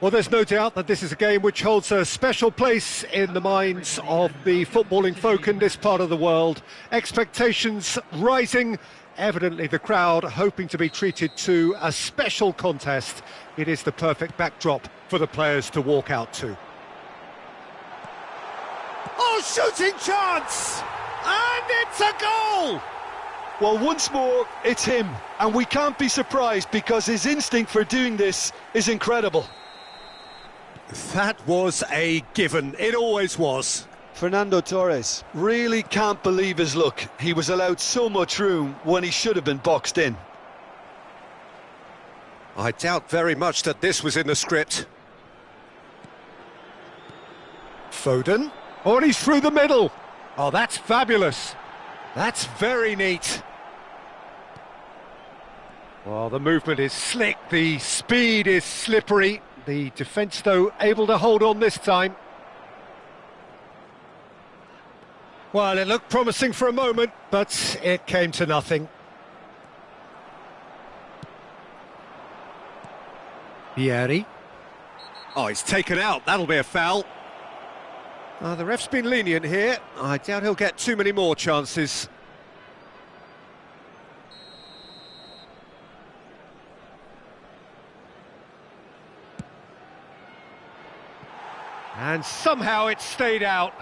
Well, there's no doubt that this is a game which holds a special place in the minds of the footballing folk in this part of the world. Expectations rising, evidently the crowd hoping to be treated to a special contest. It is the perfect backdrop for the players to walk out to. Oh, shooting chance! And it's a goal! Well, once more, it's him, and we can't be surprised because his instinct for doing this is incredible. That was a given, it always was. Fernando Torres really can't believe his luck. He was allowed so much room when he should have been boxed in. I doubt very much that this was in the script. Foden. Oh, and he's through the middle. Oh, that's fabulous. That's very neat. Well, the movement is slick, the speed is slippery. The defence, though, able to hold on this time. Well, it looked promising for a moment, but it came to nothing. Vieri. Oh, he's taken out. That'll be a foul. The ref's been lenient here. I doubt he'll get too many more chances. And somehow it stayed out.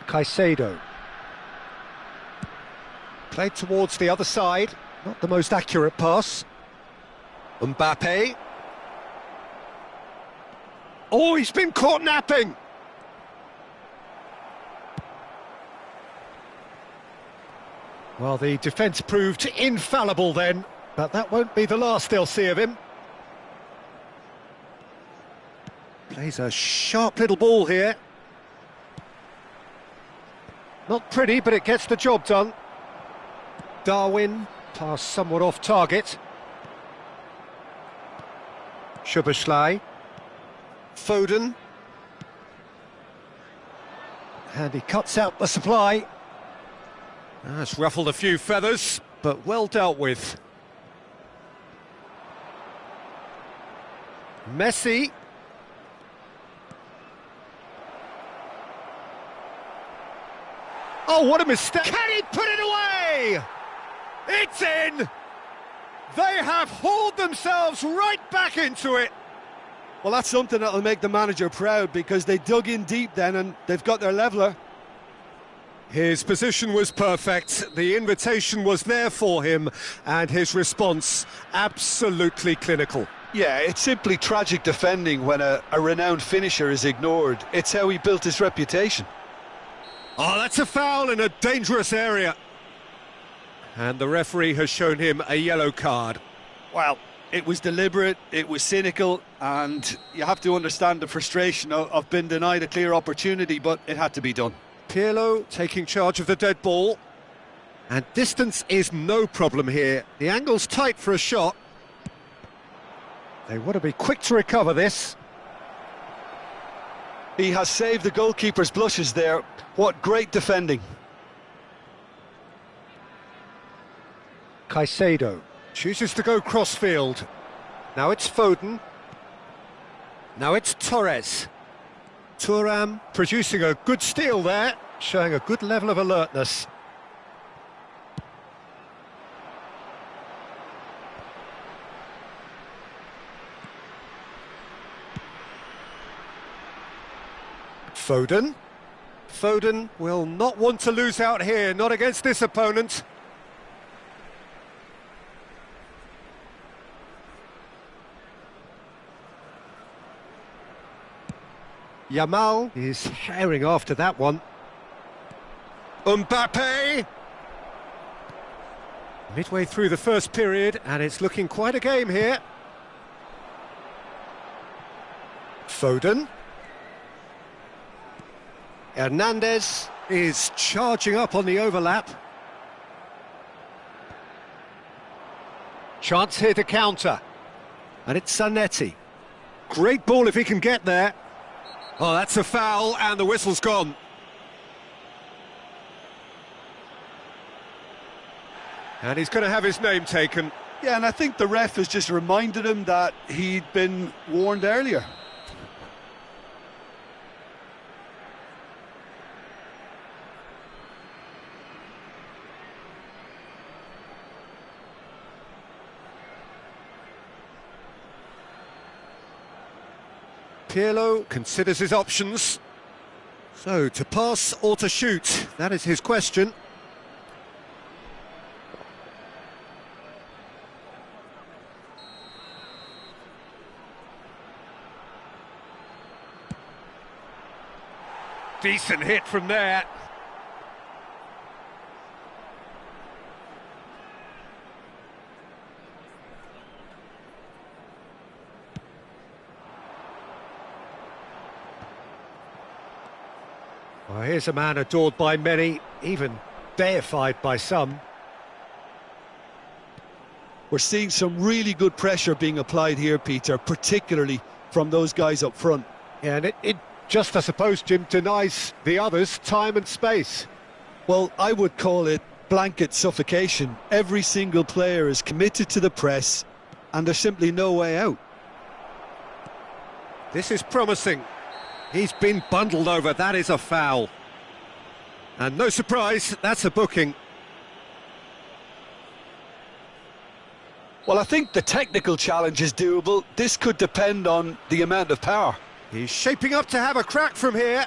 Caicedo. Played towards the other side. Not the most accurate pass. Mbappe. Oh, he's been caught napping. Well, the defence proved infallible then, but that won't be the last they'll see of him. Plays a sharp little ball here. Not pretty, but it gets the job done. Darwin, pass somewhat off target. Szoboszlai. Foden. And he cuts out the supply. That's ruffled a few feathers, but well dealt with. Messi. Oh, what a mistake! Can he put it away? It's in! They have hauled themselves right back into it. Well, that's something that'll make the manager proud because they dug in deep then and they've got their leveller. His position was perfect, the invitation was there for him, and his response absolutely clinical. Yeah, it's simply tragic defending when a renowned finisher is ignored. It's how he built his reputation. Oh, that's a foul in a dangerous area. And the referee has shown him a yellow card. Well, it was deliberate, it was cynical, and you have to understand the frustration of being denied a clear opportunity, but it had to be done. Pirlo taking charge of the dead ball. And distance is no problem here. The angle's tight for a shot. They want to be quick to recover this. He has saved the goalkeeper's blushes there. What great defending. Caicedo chooses to go cross-field. Now it's Foden. Now it's Torres. Thuram producing a good steal there, showing a good level of alertness. Foden. Foden will not want to lose out here, not against this opponent. Yamal is herring after that one. Mbappe! Midway through the first period, and it's looking quite a game here. Foden. Hernandez is charging up on the overlap. Chance here to counter. And it's Zanetti. Great ball if he can get there. Oh, that's a foul, and the whistle's gone. And he's going to have his name taken. Yeah, and I think the ref has just reminded him that he'd been warned earlier. Pirlo considers his options. So, to pass or to shoot, that is his question. Decent hit from there. Well, here's a man adored by many, even deified by some. We're seeing some really good pressure being applied here, Peter, particularly from those guys up front. Yeah, and it just, I suppose, Jim, denies the others time and space. Well, I would call it blanket suffocation. Every single player is committed to the press, and there's simply no way out. This is promising. He's been bundled over, that is a foul. And no surprise, that's a booking. Well, I think the technical challenge is doable. This could depend on the amount of power. He's shaping up to have a crack from here.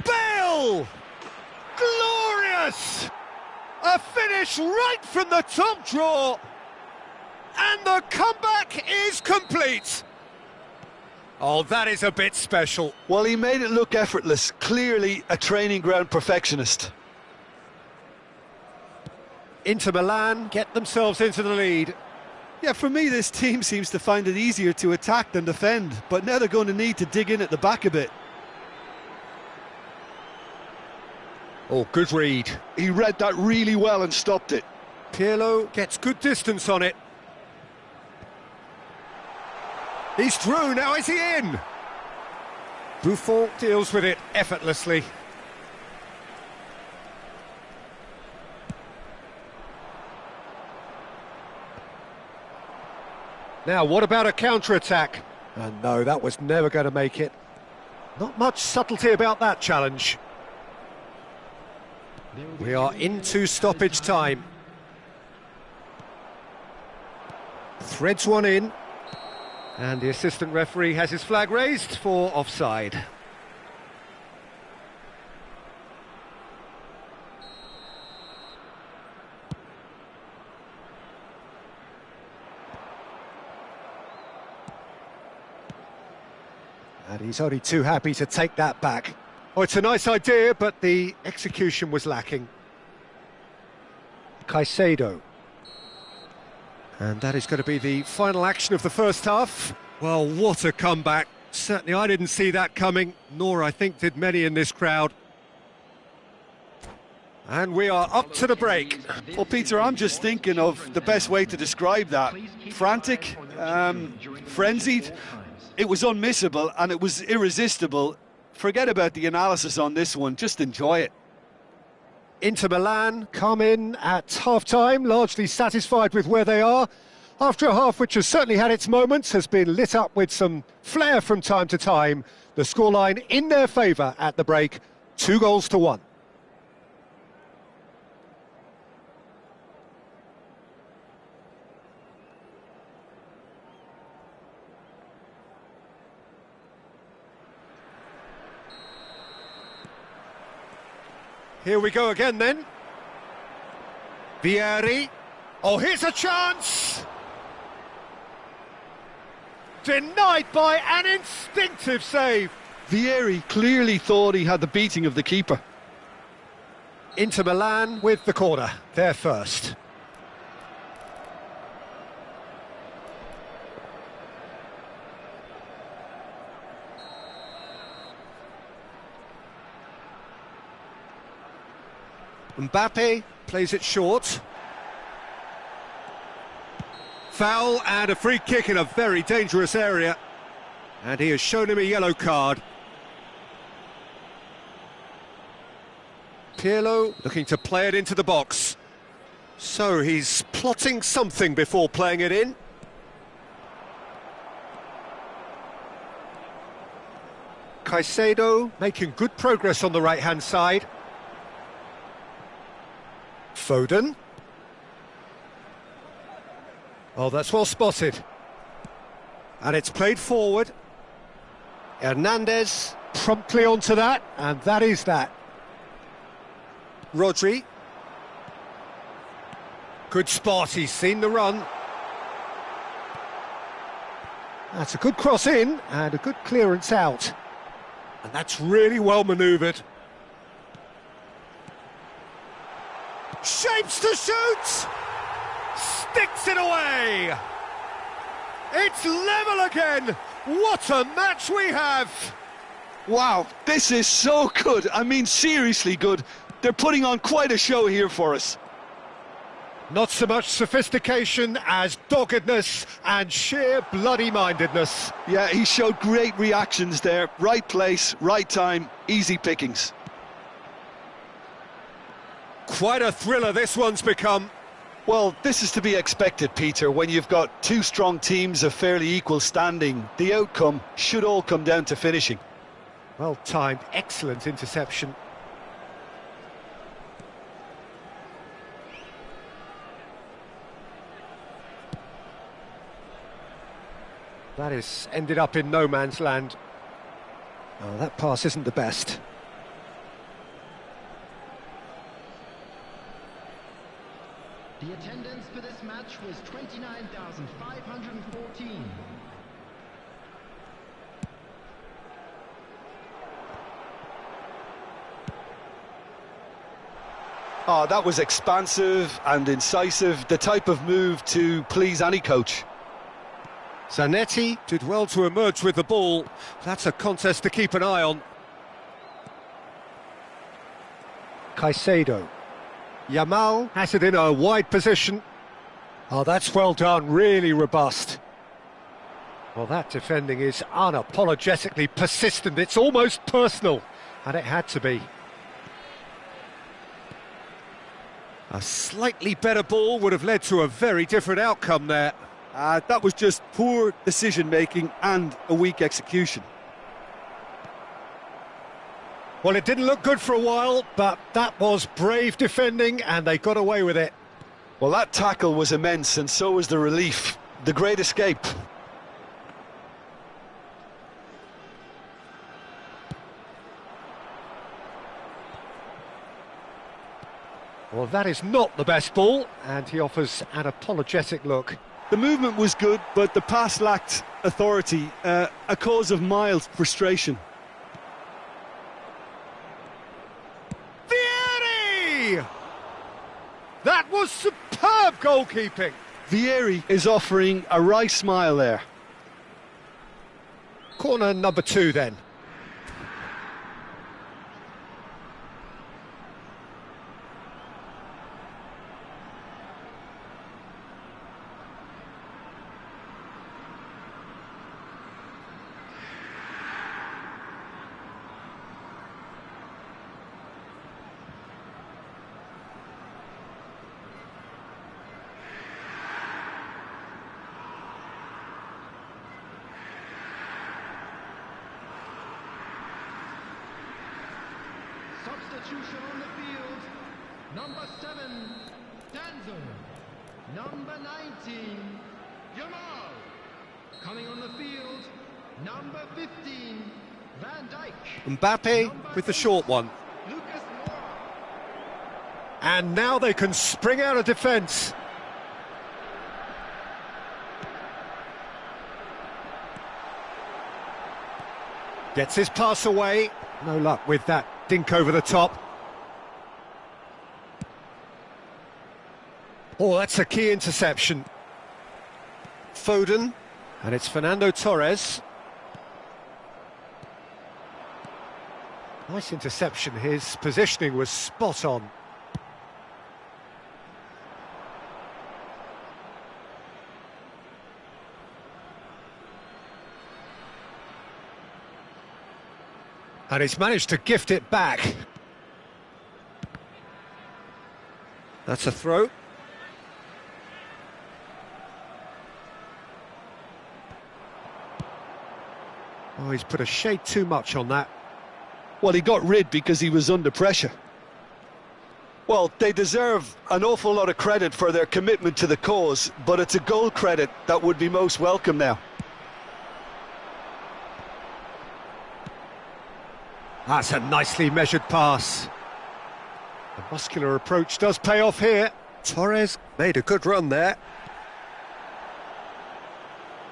Bale! Glorious! A finish right from the top draw. And the comeback is complete. Oh, that is a bit special. Well, he made it look effortless. Clearly a training ground perfectionist. Inter Milan get themselves into the lead. Yeah, for me, this team seems to find it easier to attack than defend, but now they're going to need to dig in at the back a bit. Oh, good read. He read that really well and stopped it. Pirlo gets good distance on it. He's through, now is he in? Buffon deals with it effortlessly. Now, what about a counter-attack? And no, that was never going to make it. Not much subtlety about that challenge. We are into stoppage time. Threads one in. And the assistant referee has his flag raised for offside. And he's only too happy to take that back. Oh, it's a nice idea, but the execution was lacking. Caicedo. And that is going to be the final action of the first half. Well, what a comeback. Certainly I didn't see that coming, nor I think did many in this crowd. And we are up to the break. Well, Peter, I'm just thinking of the best way to describe that. Frantic, frenzied. It was unmissable and it was irresistible. Forget about the analysis on this one, just enjoy it. Inter Milan come in at half-time, largely satisfied with where they are. After a half which has certainly had its moments, has been lit up with some flair from time to time. The scoreline in their favour at the break, 2-1. Here we go again then. Vieri. Oh, here's a chance! Denied by an instinctive save. Vieri clearly thought he had the beating of the keeper. Inter Milan with the corner, they're first. Mbappe plays it short. Foul and a free kick in a very dangerous area. And he has shown him a yellow card. Pirlo looking to play it into the box. So he's plotting something before playing it in. Caicedo making good progress on the right-hand side. Foden. Oh, that's well spotted. And it's played forward. Hernandez promptly onto that, and that is that. Rodri. Good spot, he's seen the run. That's a good cross in, and a good clearance out. And that's really well manoeuvred. Shapes to shoot! Sticks it away! It's level again! What a match we have! Wow, this is so good. I mean, seriously good. They're putting on quite a show here for us. Not so much sophistication as doggedness and sheer bloody-mindedness. Yeah, he showed great reactions there. Right place, right time, easy pickings. Quite a thriller this one's become. Well, this is to be expected, Peter, when you've got two strong teams of fairly equal standing. The outcome should all come down to finishing. Well timed, excellent interception. That is ended up in no man's land. Oh, that pass isn't the best. The attendance for this match was 29,514. Oh, that was expansive and incisive, the type of move to please any coach. Zanetti did well to emerge with the ball. That's a contest to keep an eye on. Caicedo. Yamal has it in a wide position. Oh, that's well done, really robust. Well, that defending is unapologetically persistent. It's almost personal, and it had to be. A slightly better ball would have led to a very different outcome there. That was just poor decision-making and a weak execution. Well, it didn't look good for a while, but that was brave defending, and they got away with it. Well, that tackle was immense, and so was the relief. The great escape. Well, that is not the best ball, and he offers an apologetic look. The movement was good, but the pass lacked authority, a cause of mild frustration. Vieri! That was superb goalkeeping. Vieri is offering a wry smile there. Corner number 2 then. Substitution on the field. Number 7, Danzo. Number 19, Yamal. Coming on the field, number 15, Van Dijk. Mbappe with the short one. Lucas Moura. And now they can spring out of defence. Gets his pass away. No luck with that dink over the top. Oh, that's a key interception. Foden. And it's Fernando Torres. Nice interception. His positioning was spot on. And he's managed to gift it back. That's a throw. Oh, he's put a shade too much on that. Well, he got rid because he was under pressure. Well, they deserve an awful lot of credit for their commitment to the cause, but it's a goal credit that would be most welcome now. That's a nicely measured pass. The muscular approach does pay off here. Torres made a good run there.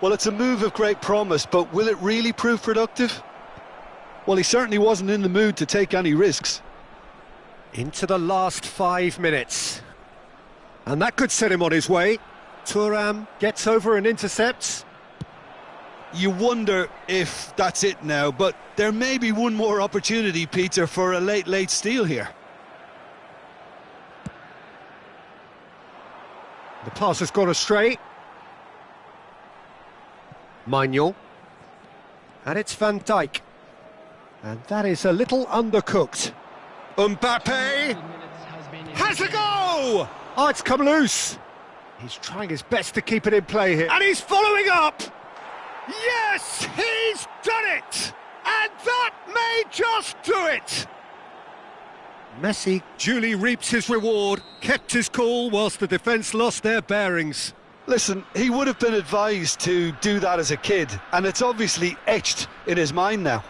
Well, it's a move of great promise, but will it really prove productive? Well, he certainly wasn't in the mood to take any risks. Into the last 5 minutes. And that could set him on his way. Thuram gets over and intercepts. You wonder if that's it now, but there may be one more opportunity, Peter, for a late steal here. The pass has gone astray. Manuel. And it's Van Dijk. And that is a little undercooked. Mbappe has a go! Oh, it's come loose. He's trying his best to keep it in play here. And he's following up! Yes, he's done it! And that may just do it! Messi duly reaps his reward, kept his cool whilst the defence lost their bearings. Listen, he would have been advised to do that as a kid, and it's obviously etched in his mind now.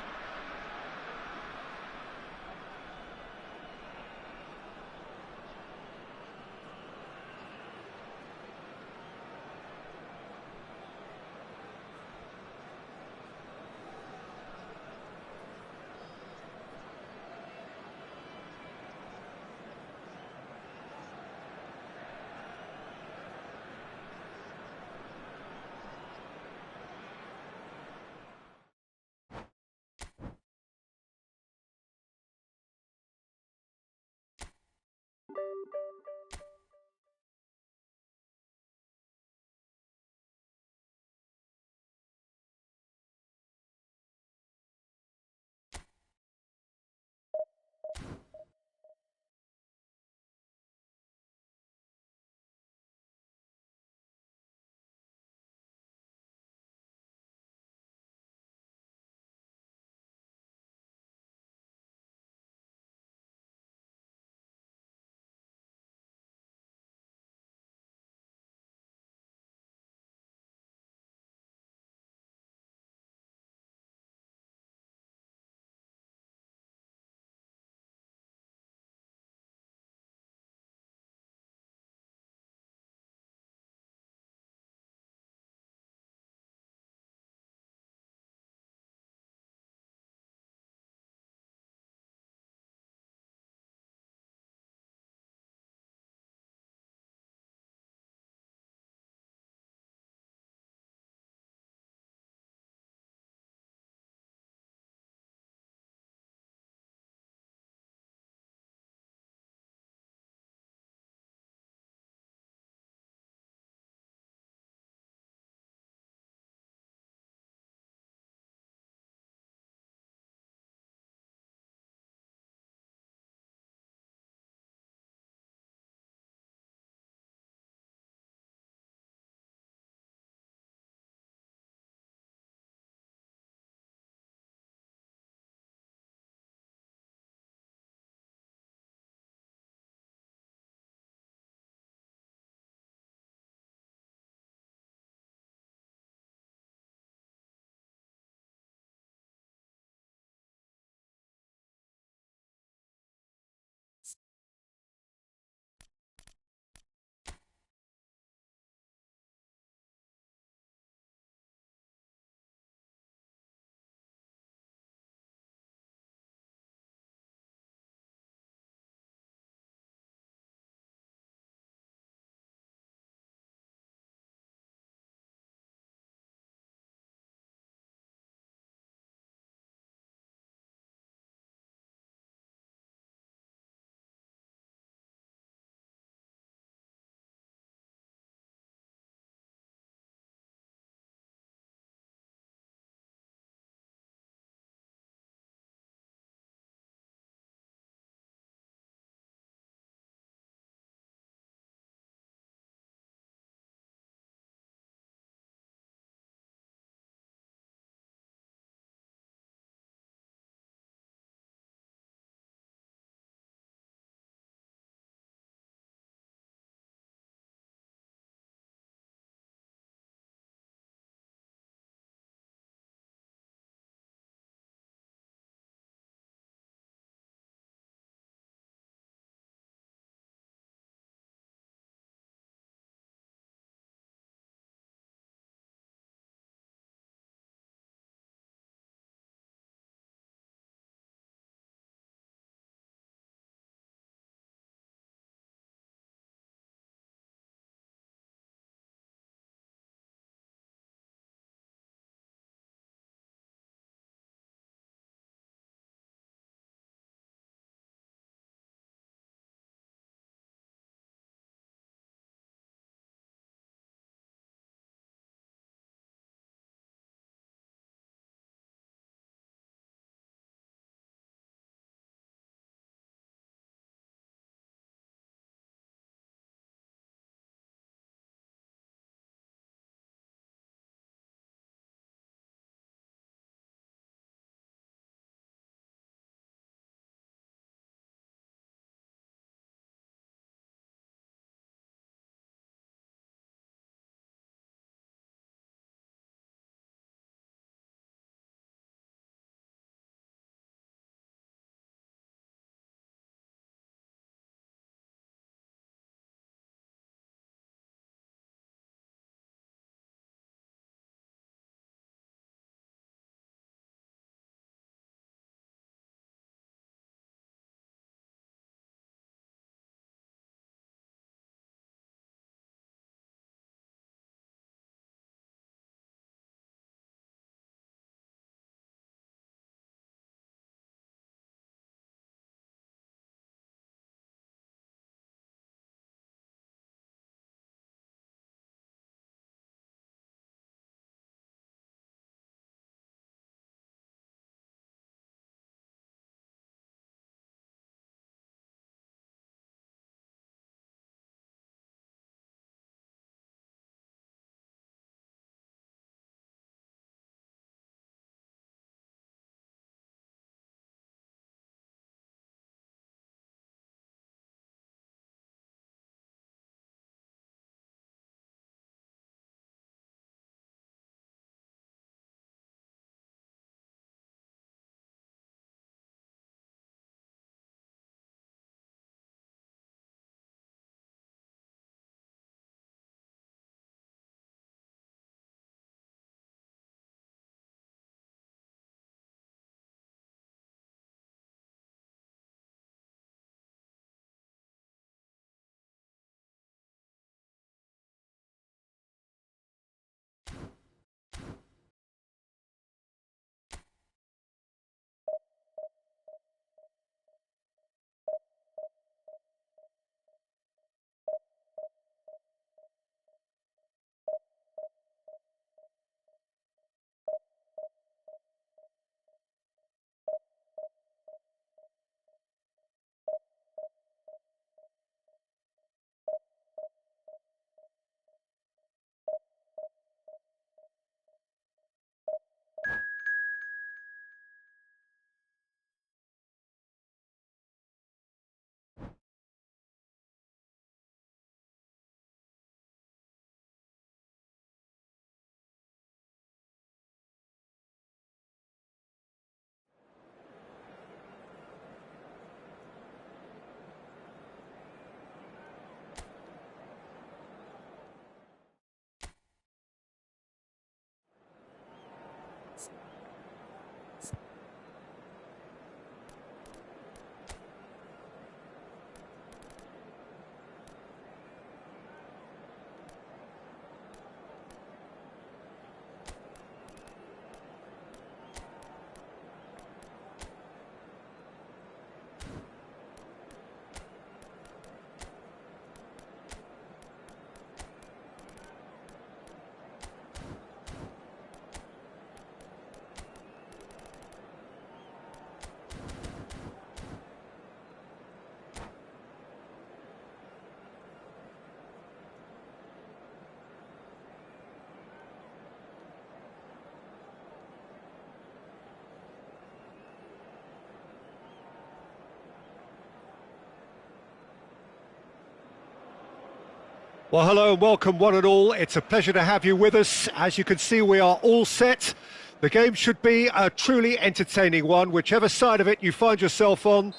Well, hello and welcome one and all. It's a pleasure to have you with us. As you can see, we are all set. The game should be a truly entertaining one, whichever side of it you find yourself on.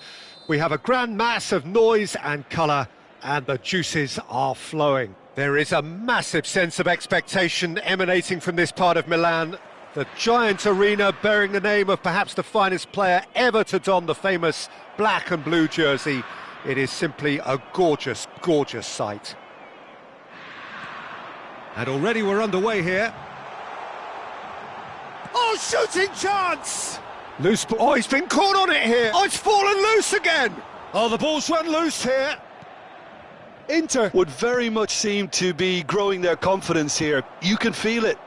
We have a grand mass of noise and colour, and the juices are flowing. There is a massive sense of expectation emanating from this part of Milan. The giant arena bearing the name of perhaps the finest player ever to don the famous black and blue jersey. It is simply a gorgeous, gorgeous sight. And already we're underway here. Oh, shooting chance! Loose ball. Oh, he's been caught on it here. Oh, it's fallen loose again. Oh, the ball's run loose here. Inter would very much seem to be growing their confidence here. You can feel it.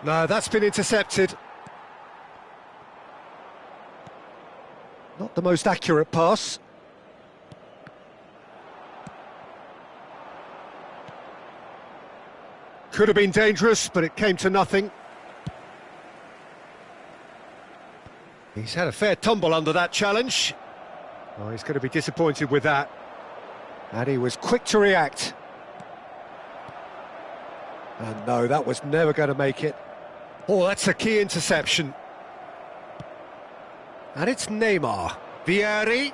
No, that's been intercepted. Not the most accurate pass. Could have been dangerous, but it came to nothing. He's had a fair tumble under that challenge. Oh, he's going to be disappointed with that. And he was quick to react. And no, that was never going to make it. Oh, that's a key interception. And it's Neymar. Vieri.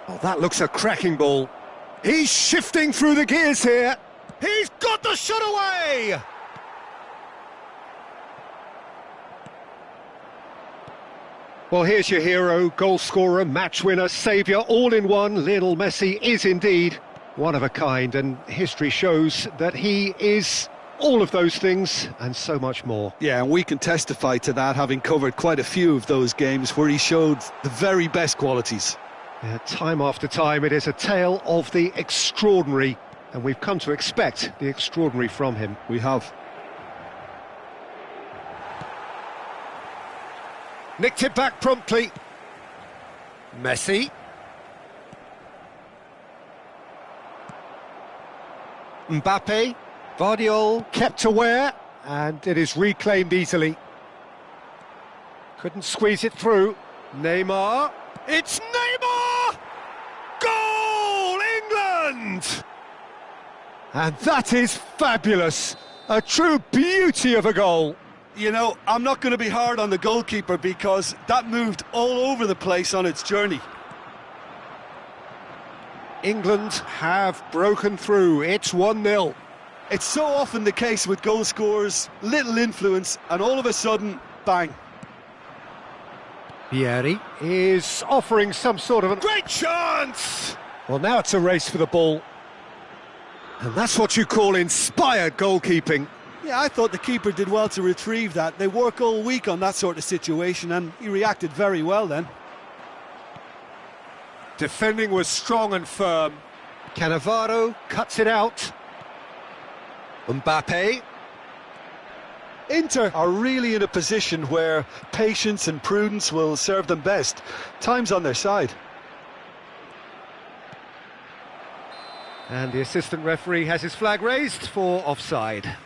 Oh, that looks a cracking ball. He's shifting through the gears here. He's got the shot away! Well, here's your hero, goal scorer, match winner, saviour, all in one. Lionel Messi is indeed one of a kind, and history shows that he is all of those things and so much more. Yeah, and we can testify to that, having covered quite a few of those games where he showed the very best qualities. Yeah, time after time, it is a tale of the extraordinary, and we've come to expect the extraordinary from him. We have. Nicked it back promptly. Messi. Mbappe. Vardiol kept aware, and it is reclaimed easily. Couldn't squeeze it through. Neymar. It's Neymar! Goal, England! And that is fabulous. A true beauty of a goal. You know, I'm not going to be hard on the goalkeeper because that moved all over the place on its journey. England have broken through. It's 1-0. It's so often the case with goal scorers, little influence, and all of a sudden, bang. Vieri is offering some sort of a great chance! Well, now it's a race for the ball. And that's what you call inspired goalkeeping. Yeah, I thought the keeper did well to retrieve that. They work all week on that sort of situation, and he reacted very well then. Defending was strong and firm. Cannavaro cuts it out. Mbappe. Inter are really in a position where patience and prudence will serve them best. Time's on their side. And the assistant referee has his flag raised for offside.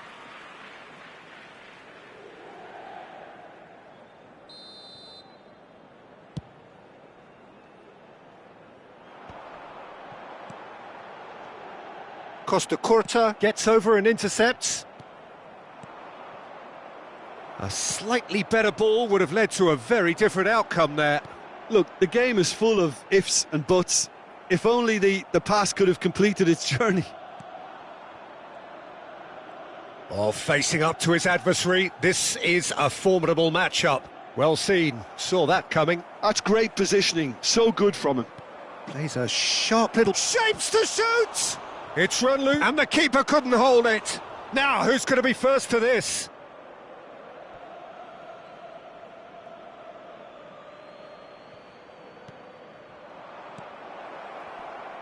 Costa Curta gets over and intercepts. A slightly better ball would have led to a very different outcome there. Look, the game is full of ifs and buts. If only the pass could have completed its journey. Oh, facing up to his adversary, this is a formidable matchup. Well seen, saw that coming. That's great positioning, so good from him. Plays a sharp little shapes to shoot! It's run loose, and the keeper couldn't hold it. Now, who's going to be first to this?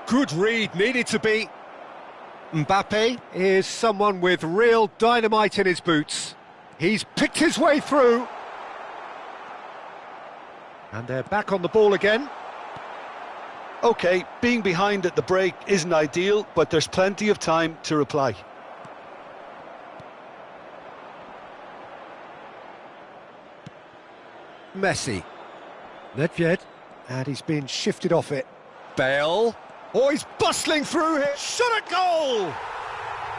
Good read, needed to be. Mbappe is someone with real dynamite in his boots. He's picked his way through. And they're back on the ball again. OK, being behind at the break isn't ideal, but there's plenty of time to reply. Messi. Nedved, and he's been shifted off it. Bale. Oh, he's bustling through here. Shot at goal!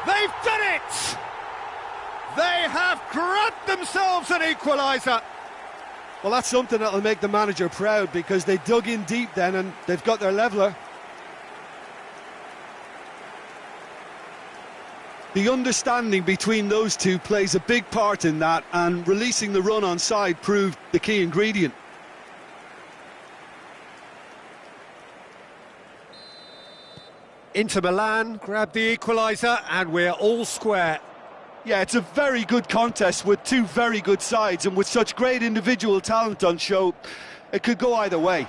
They've done it! They have grabbed themselves an equaliser. Well, that's something that'll make the manager proud, because they dug in deep then and they've got their leveller. The understanding between those two plays a big part in that, and releasing the run on side proved the key ingredient. Inter Milan grab the equaliser and we're all square. Yeah, it's a very good contest with two very good sides, and with such great individual talent on show, it could go either way.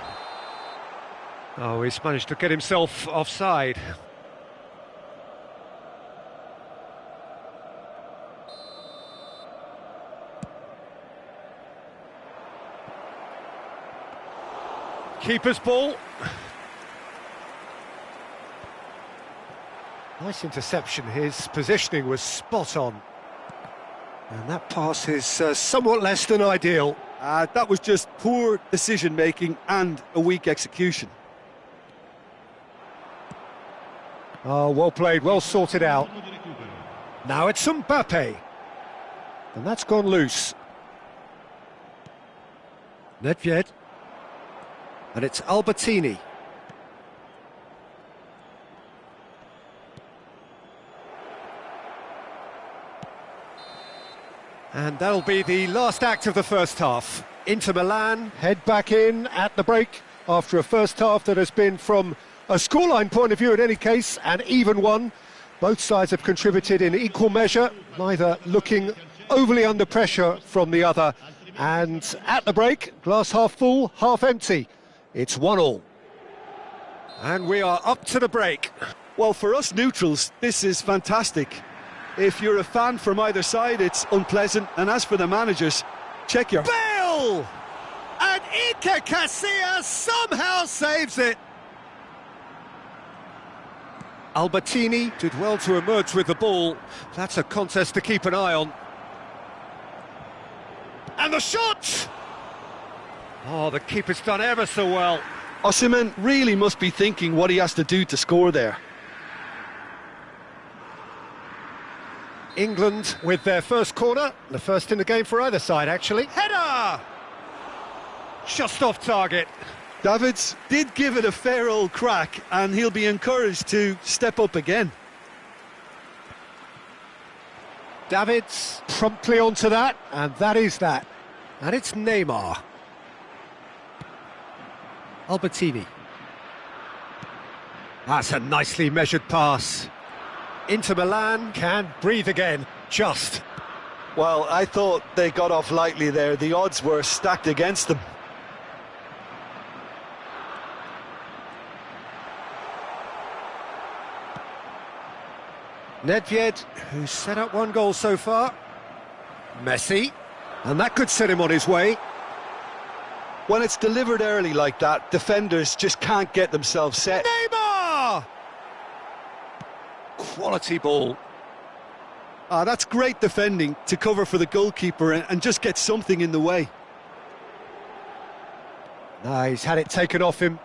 Oh, he's managed to get himself offside. Keeper's ball. Nice interception, his positioning was spot on. And that pass is somewhat less than ideal. That was just poor decision-making and a weak execution. Oh, well played, well sorted out. Now it's Mbappe. And that's gone loose. Nedved. And it's Albertini. And that'll be the last act of the first half. Inter Milan head back in at the break after a first half that has been, from a scoreline point of view in any case, an even one. Both sides have contributed in equal measure, neither looking overly under pressure from the other. And at the break, glass half full, half empty. It's 1-1. And we are up to the break. Well, for us neutrals, this is fantastic. If you're a fan from either side, it's unpleasant. And as for the managers, check your... Bale! And Iker Casillas somehow saves it. Albertini did well to emerge with the ball. That's a contest to keep an eye on. And the shot! Oh, the keeper's done ever so well. Osimhen really must be thinking what he has to do to score there. England with their first corner, the first in the game for either side, actually. Header! Just off target. Davids did give it a fair old crack, and he'll be encouraged to step up again. Davids promptly onto that, and that is that. And it's Neymar. Albertini. That's a nicely measured pass. Inter Milan can breathe again, just. Well, I thought they got off lightly there. The odds were stacked against them. Nedved, who's set up one goal so far. Messi, and that could set him on his way. When it's delivered early like that, defenders just can't get themselves set. Neymar! Quality ball. That's great defending to cover for the goalkeeper and just get something in the way. No, he's had it taken off him.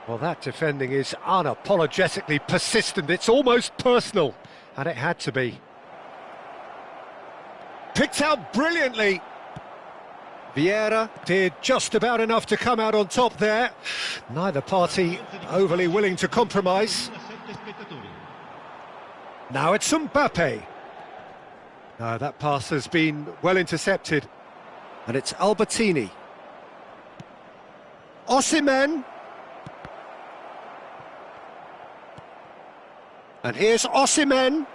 Well, that defending is unapologetically persistent. It's almost personal, and it had to be. Picked out brilliantly. Vieira did just about enough to come out on top there. Neither party overly willing to compromise. Now it's Mbappe. No, that pass has been well intercepted. And it's Albertini. Osimhen. And here's Osimhen.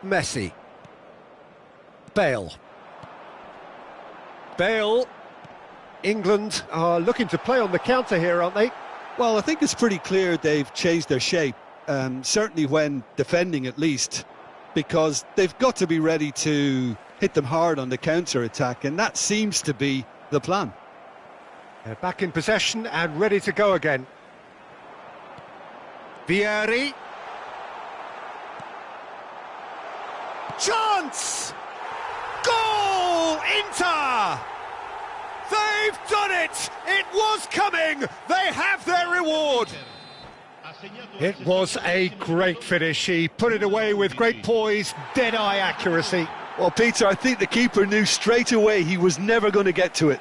Messi. Bale. Bale. England are looking to play on the counter here, aren't they? Well, I think it's pretty clear they've changed their shape, certainly when defending at least, because they've got to be ready to hit them hard on the counter-attack, and that seems to be the plan. They're back in possession and ready to go again. Vieri. Chance! Goal! Inter! They They've done it! It was coming! They have their reward! It was a great finish. He put it away with great poise, dead-eye accuracy. Well, Peter, I think the keeper knew straight away he was never going to get to it.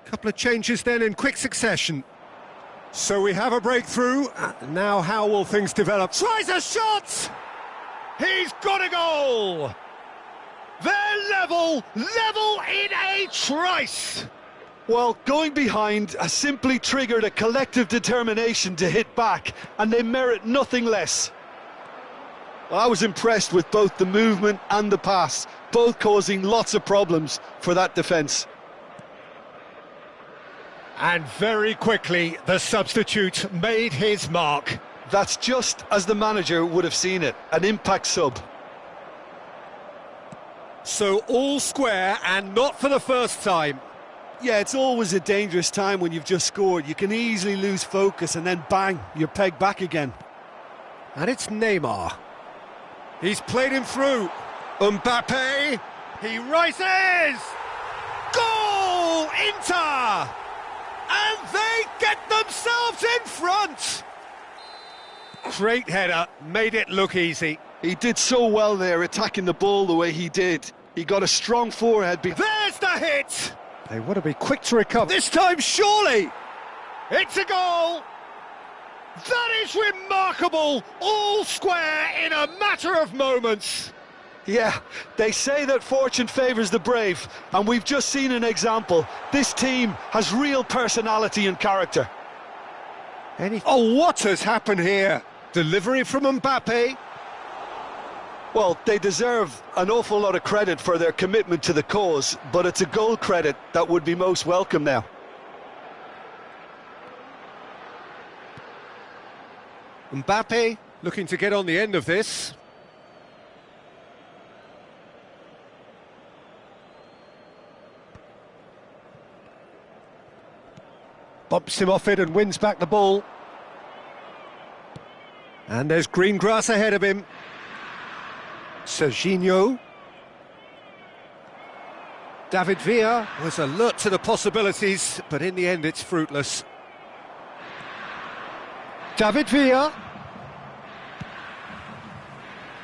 Couple of changes then in quick succession. So we have a breakthrough. Now how will things develop? Tries a shot! He's got a goal! They're level in a trice! Well, going behind has simply triggered a collective determination to hit back, and they merit nothing less. Well, I was impressed with both the movement and the pass, both causing lots of problems for that defence. And very quickly, the substitute made his mark. That's just as the manager would have seen it, an impact sub. So all square, and not for the first time. Yeah, it's always a dangerous time when you've just scored. You can easily lose focus and then bang, you're pegged back again. And it's Neymar. He's played him through. Mbappe, he rises! Goal! Inter! And they get themselves in front! Great header, made it look easy. He did so well there, attacking the ball the way he did. He got a strong forehead. There's the hit! They want to be quick to recover. This time, surely! It's a goal! That is remarkable! All square in a matter of moments. Yeah, they say that fortune favours the brave, and we've just seen an example. This team has real personality and character. Oh, what has happened here? Delivery from Mbappe. Well, they deserve an awful lot of credit for their commitment to the cause, but it's a goal credit that would be most welcome now. Mbappe looking to get on the end of this. Bumps him off it and wins back the ball. And there's green grass ahead of him. Serginho. David Villa was alert to the possibilities, but in the end it's fruitless. David Villa.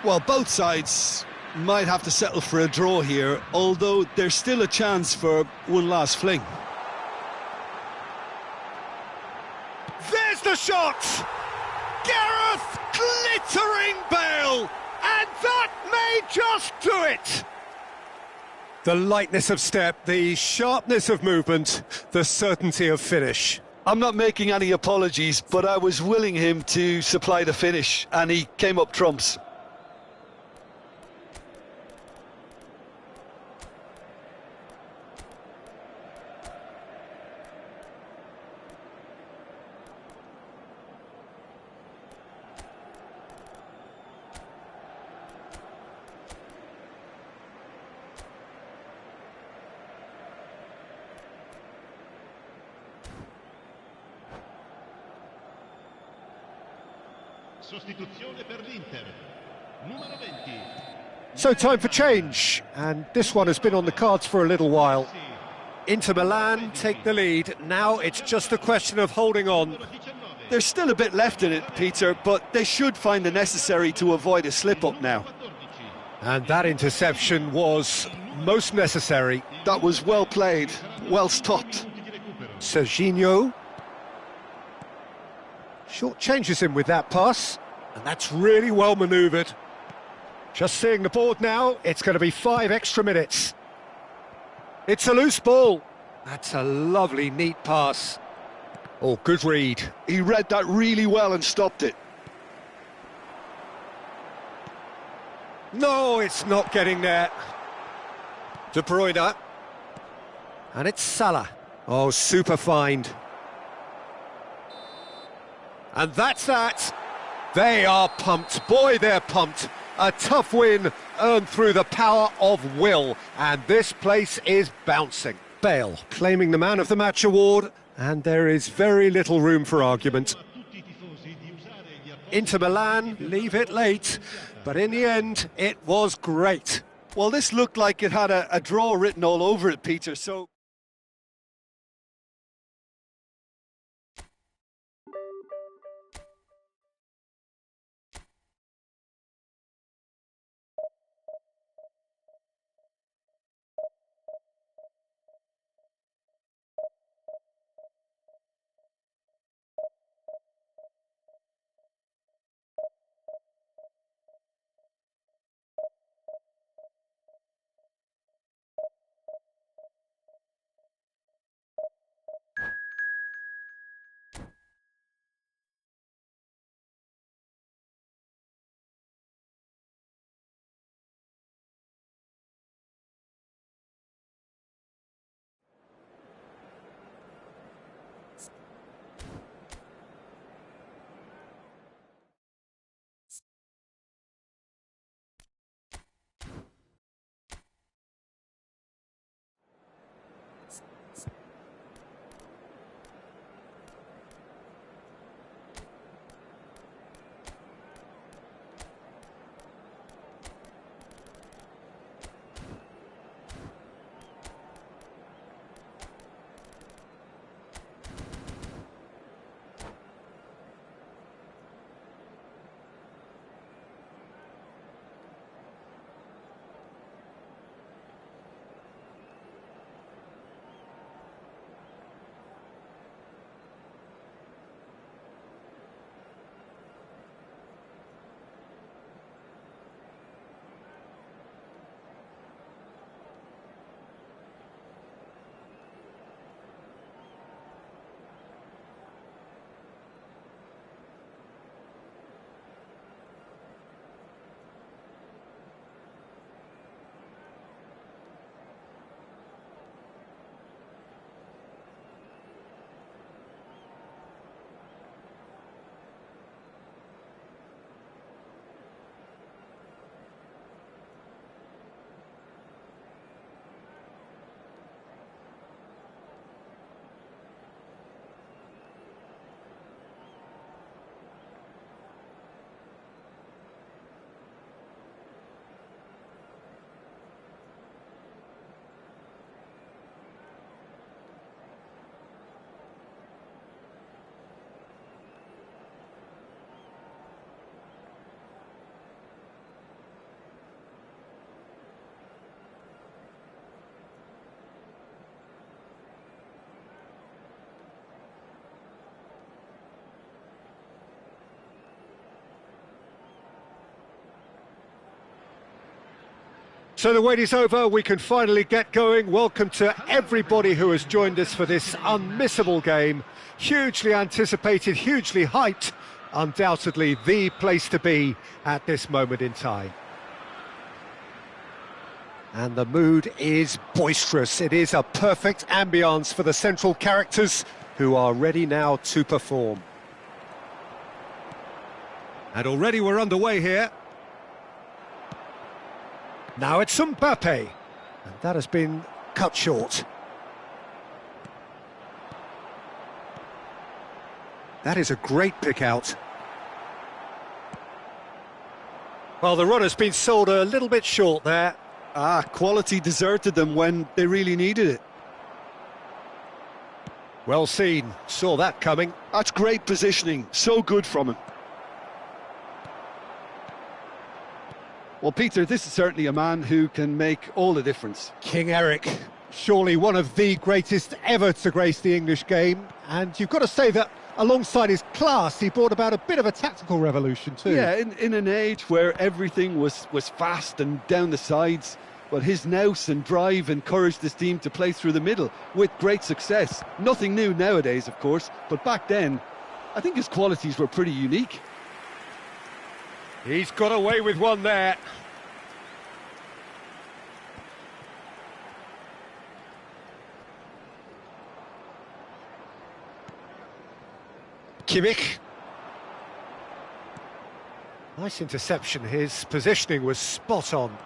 Well, both sides might have to settle for a draw here, although there's still a chance for one last fling. There's the shot! Gareth glittering Bale! And that may just do it! The lightness of step, the sharpness of movement, the certainty of finish. I'm not making any apologies, but I was willing him to supply the finish, and he came up trumps. Sostituzione per l'Inter. Numero 20. So time for change, and this one has been on the cards for a little while. Inter Milan take the lead, now it's just a question of holding on. There's still a bit left in it, Peter, but they should find the necessary to avoid a slip-up now. And that interception was most necessary. That was well played, well stopped. Serginho. Short changes him with that pass, and that's really well manoeuvred. Just seeing the board now, it's going to be 5 extra minutes. It's a loose ball. That's a lovely, neat pass. Oh, good read. He read that really well and stopped it. No, it's not getting there. De Bruyne. And it's Salah. Oh, super find. And that's that. They are pumped. Boy, they're pumped. A tough win earned through the power of will, and this place is bouncing. Bale claiming the Man of the Match award, and there is very little room for argument. Inter Milan leave it late, but in the end, it was great. Well, this looked like it had a draw written all over it, Peter, so... So the wait is over, we can finally get going. Welcome to everybody who has joined us for this unmissable game. Hugely anticipated, hugely hyped, undoubtedly the place to be at this moment in time. And the mood is boisterous. It is a perfect ambience for the central characters who are ready now to perform. And already we're underway here. Now it's Mbappe, and that has been cut short. That is a great pick out. Well, the run has been sold a little bit short there. Quality deserted them when they really needed it. Well seen, saw that coming. That's great positioning, so good from him. Well, Peter, this is certainly a man who can make all the difference. King Eric, surely one of the greatest ever to grace the English game. And you've got to say that alongside his class, he brought about a bit of a tactical revolution too. Yeah, in an age where everything was fast and down the sides, but his nous and drive encouraged his team to play through the middle with great success. Nothing new nowadays, of course, but back then, I think his qualities were pretty unique. He's got away with one there. Kimmich. Nice interception, his positioning was spot on.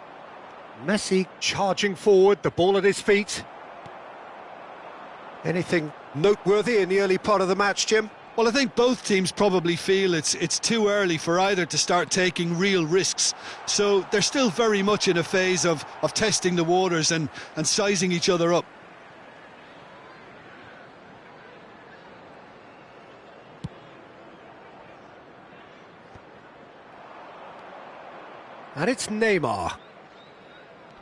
Messi charging forward, the ball at his feet. Anything noteworthy in the early part of the match, Jim? Well, I think both teams probably feel it's too early for either to start taking real risks. So they're still very much in a phase of testing the waters and sizing each other up. And it's Neymar.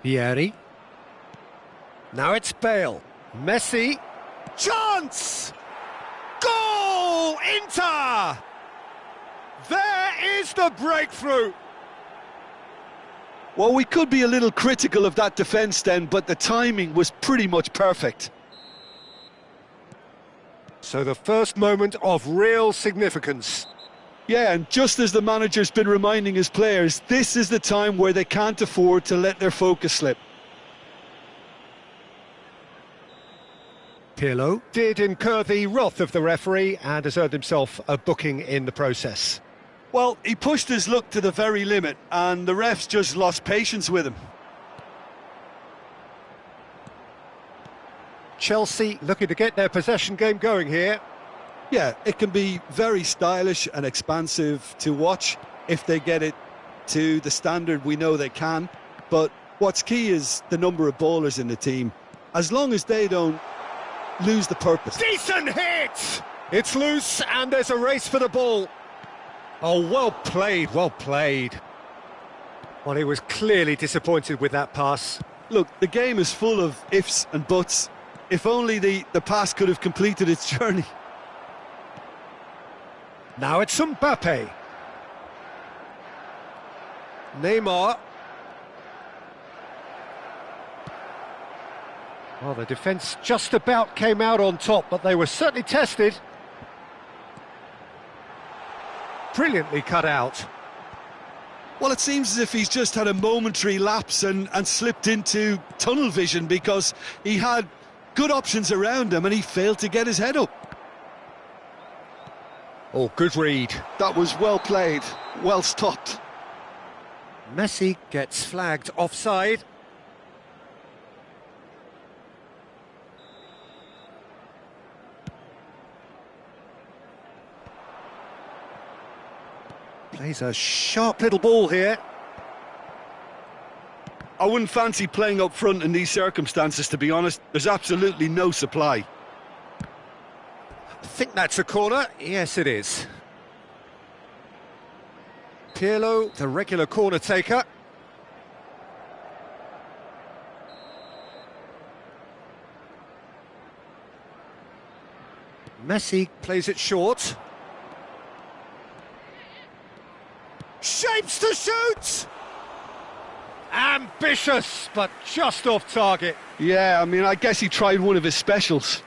Vieri. Now it's Bale. Messi. Chance! Goal! Inter! There is the breakthrough! Well, we could be a little critical of that defence then, but the timing was pretty much perfect. So the first moment of real significance. Yeah, and just as the manager's been reminding his players, this is the time where they can't afford to let their focus slip. Pirlo did incur the wrath of the referee and has earned himself a booking in the process. Well, he pushed his luck to the very limit, and the refs just lost patience with him. Chelsea looking to get their possession game going here. Yeah, it can be very stylish and expansive to watch if they get it to the standard we know they can. But what's key is the number of ballers in the team. As long as they don't lose the purpose. Decent hit! It's loose and there's a race for the ball. Oh, well played, well played. Well, he was clearly disappointed with that pass. Look, the game is full of ifs and buts. If only the pass could have completed its journey. Now it's Mbappe. Neymar. Well, the defence just about came out on top, but they were certainly tested. Brilliantly cut out. Well, it seems as if he's just had a momentary lapse and slipped into tunnel vision because he had good options around him and he failed to get his head up. Oh, good read. That was well played, well stopped. Messi gets flagged offside. Plays a sharp little ball here. I wouldn't fancy playing up front in these circumstances, to be honest. There's absolutely no supply. I think that's a corner. Yes, it is. Pirlo, the regular corner taker. Messi plays it short. Shapes to shoot! Ambitious, but just off target. Yeah, I mean, I guess he tried one of his specials.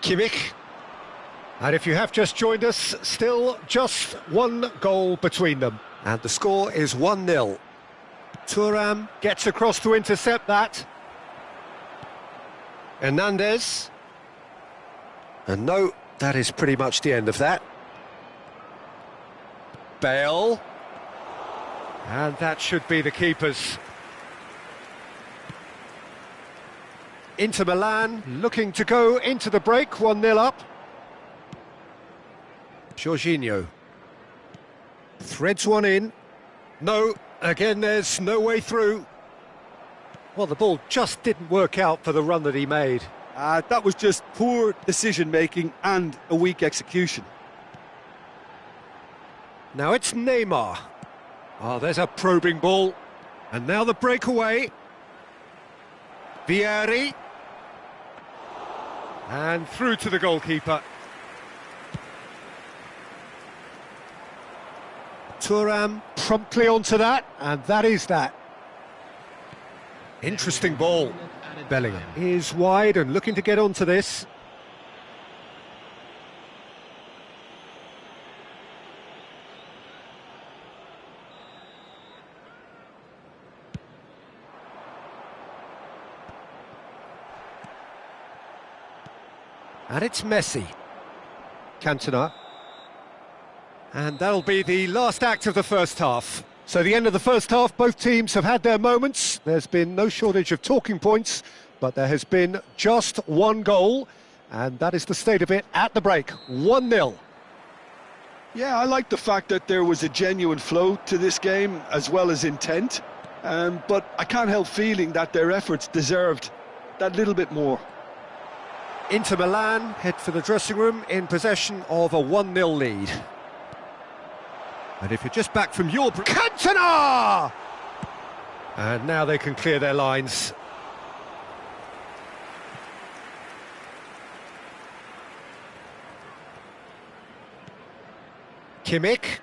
Kimmich. And if you have just joined us, still just one goal between them. And the score is 1-0. Thuram gets across to intercept that. Hernandez. And no, that is pretty much the end of that. Bale. And that should be the keepers. Inter Milan looking to go into the break, 1-0 up. Jorginho. Threads one in. No, again there's no way through. Well, the ball just didn't work out for the run that he made. That was just poor decision-making and a weak execution. Now it's Neymar. Oh, there's a probing ball. And now the breakaway. Vieri. And through to the goalkeeper. Thuram promptly onto that, and that is that. Interesting ball. Bellingham is wide and looking to get onto this. And it's Messi. Cantona. And that'll be the last act of the first half. So the end of the first half, both teams have had their moments. There's been no shortage of talking points, but there has been just one goal, and that is the state of it at the break. 1-0. Yeah, I like the fact that there was a genuine flow to this game as well as intent, but I can't help feeling that their efforts deserved that little bit more. Inter Milan head for the dressing room in possession of a 1-0 lead. And if you're just back from your... Cantona! And now they can clear their lines. Kimmich.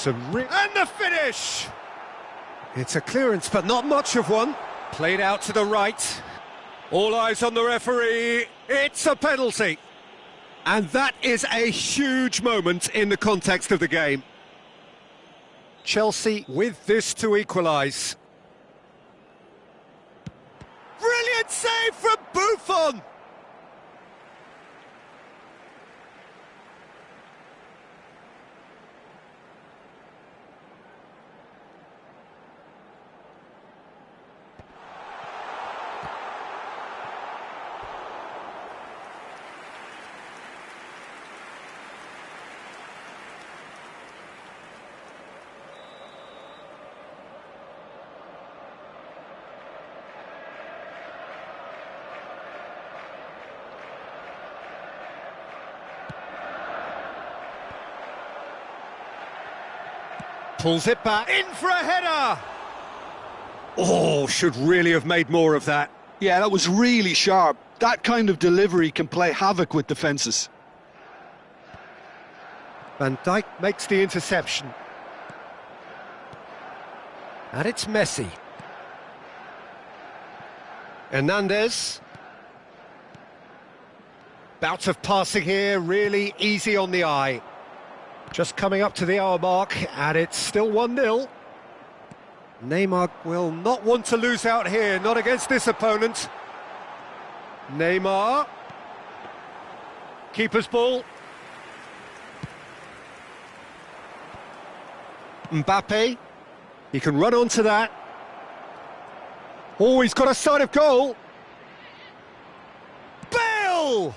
And the finish! It's a clearance, but not much of one. Played out to the right. All eyes on the referee. It's a penalty. And that is a huge moment in the context of the game. Chelsea with this to equalise. Brilliant save from Buffon! Pulls it back, in for a header! Oh, should really have made more of that. Yeah, that was really sharp. That kind of delivery can play havoc with defences. Van Dijk makes the interception. And it's Messi. Hernandez. Bout of passing here, really easy on the eye. Just coming up to the hour mark, and it's still 1-0. Neymar will not want to lose out here, not against this opponent. Neymar. Keeper's ball. Mbappe. He can run onto that. Oh, he's got a sight of goal. Bale!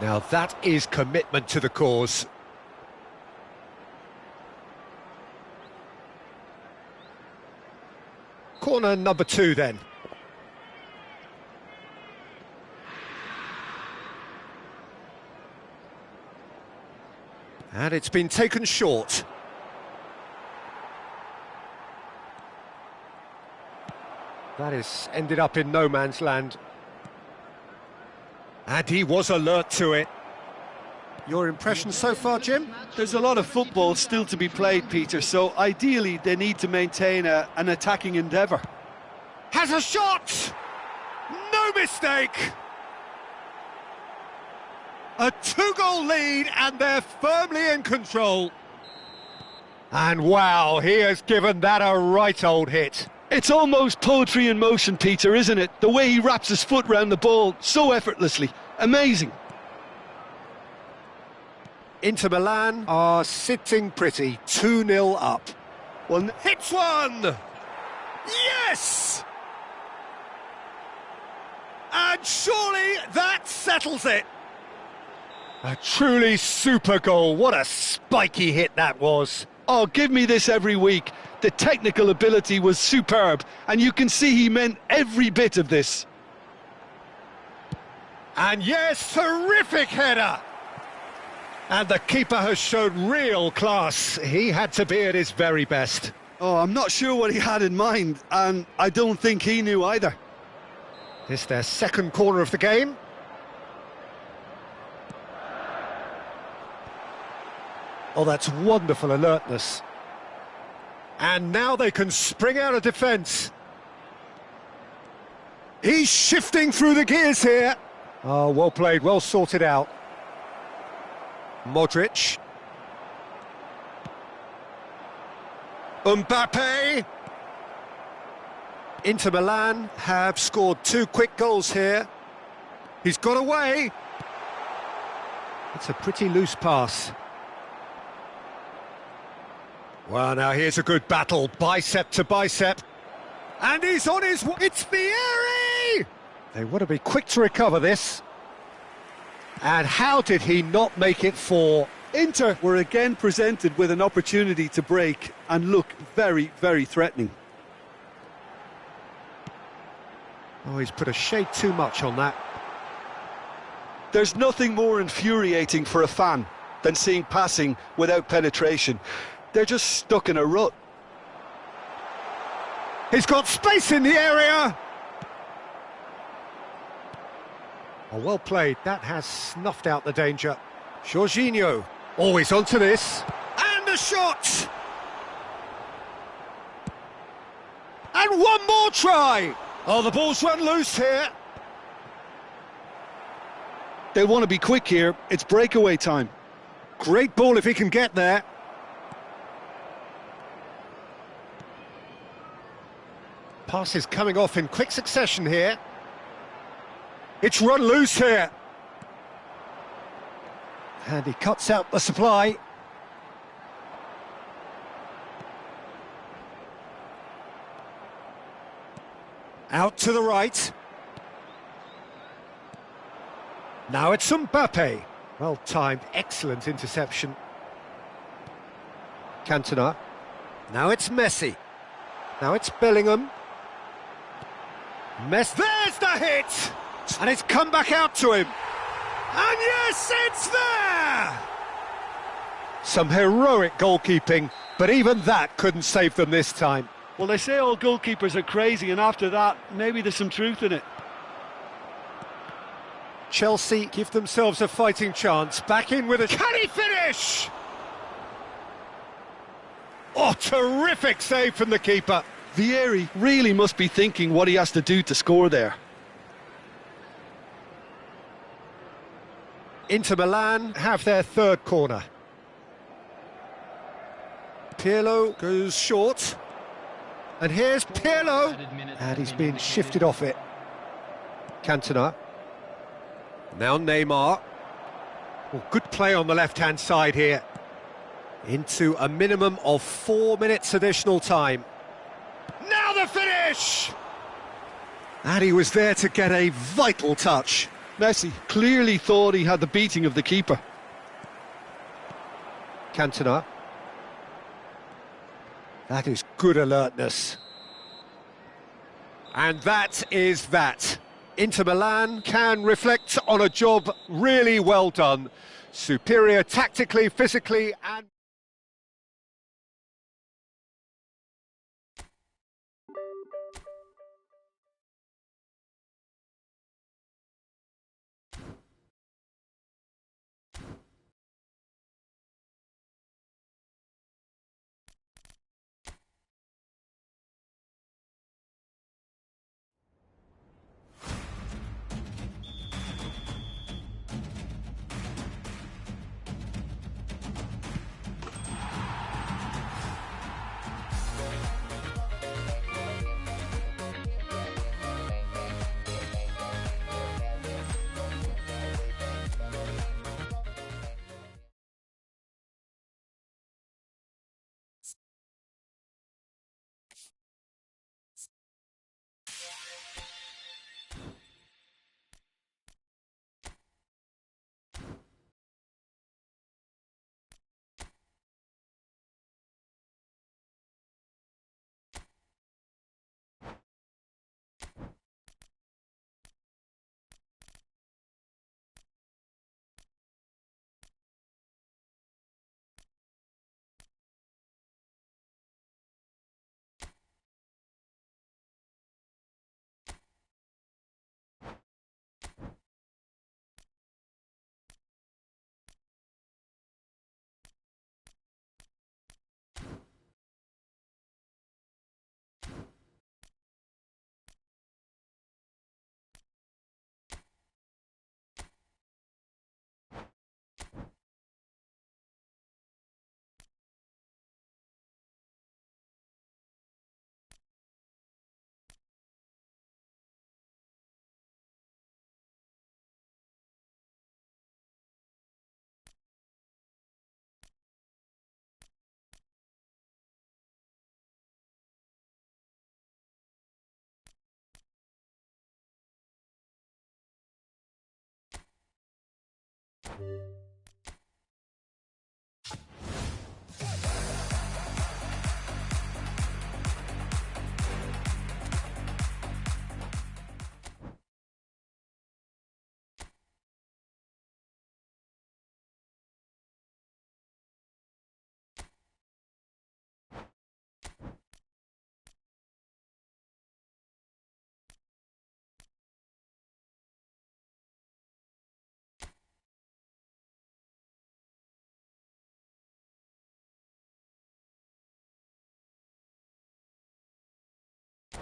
Now that is commitment to the cause. Corner number 2 then. And it's been taken short. That is ended up in no man's land. And he was alert to it. Your impression so far, Jim? There's a lot of football still to be played, Peter, so ideally they need to maintain an attacking endeavour. Has a shot! No mistake! A 2-goal lead and they're firmly in control. And wow, he has given that a right old hit. It's almost poetry in motion, Peter, isn't it? The way he wraps his foot round the ball so effortlessly. Amazing. Inter Milan are sitting pretty, 2-0 up. Well, hits one! Yes! And surely that settles it. A truly super goal. What a spiky hit that was. Oh, give me this every week. The technical ability was superb, and you can see he meant every bit of this. And yes, terrific header. And the keeper has shown real class. He had to be at his very best. Oh, I'm not sure what he had in mind, and I don't think he knew either. This their second corner of the game. Oh, that's wonderful alertness. And now they can spring out of defence. He's shifting through the gears here. Oh, well played, well sorted out. Modric. Mbappe. Inter Milan have scored 2 quick goals here. He's got away. It's a pretty loose pass. Well, now here's a good battle, bicep to bicep. And he's on his way. It's Vieri! They want to be quick to recover this. And how did he not make it 4? Inter were again presented with an opportunity to break and look very, very threatening. Oh, he's put a shade too much on that. There's nothing more infuriating for a fan than seeing passing without penetration. They're just stuck in a rut. He's got space in the area. Oh, well played. That has snuffed out the danger. Jorginho, always onto this. And a shot! And one more try! Oh, the ball's run loose here. They'll want to be quick here. It's breakaway time. Great ball if he can get there. Passes coming off in quick succession here. It's run loose here. And he cuts out the supply. Out to the right. Now it's Mbappe. Well timed, excellent interception. Cantona. Now it's Messi. Now it's Bellingham. There's the hit! And it's come back out to him. And yes, it's there! Some heroic goalkeeping, but even that couldn't save them this time. Well, they say all goalkeepers are crazy, and after that, maybe there's some truth in it. Chelsea give themselves a fighting chance. Back in with a... Can he finish? Oh, terrific save from the keeper. Vieri really must be thinking what he has to do to score there. Inter Milan have their 3rd corner. Pirlo goes short. And here's Pirlo. And he's been shifted off it. Cantona. Now Neymar. Well, good play on the left-hand side here. Into a minimum of 4 minutes additional time. Now the finish! And he was there to get a vital touch. Messi clearly thought he had the beating of the keeper. Cantona. That is good alertness. And that is that. Inter Milan can reflect on a job really well done. Superior tactically, physically and...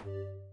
You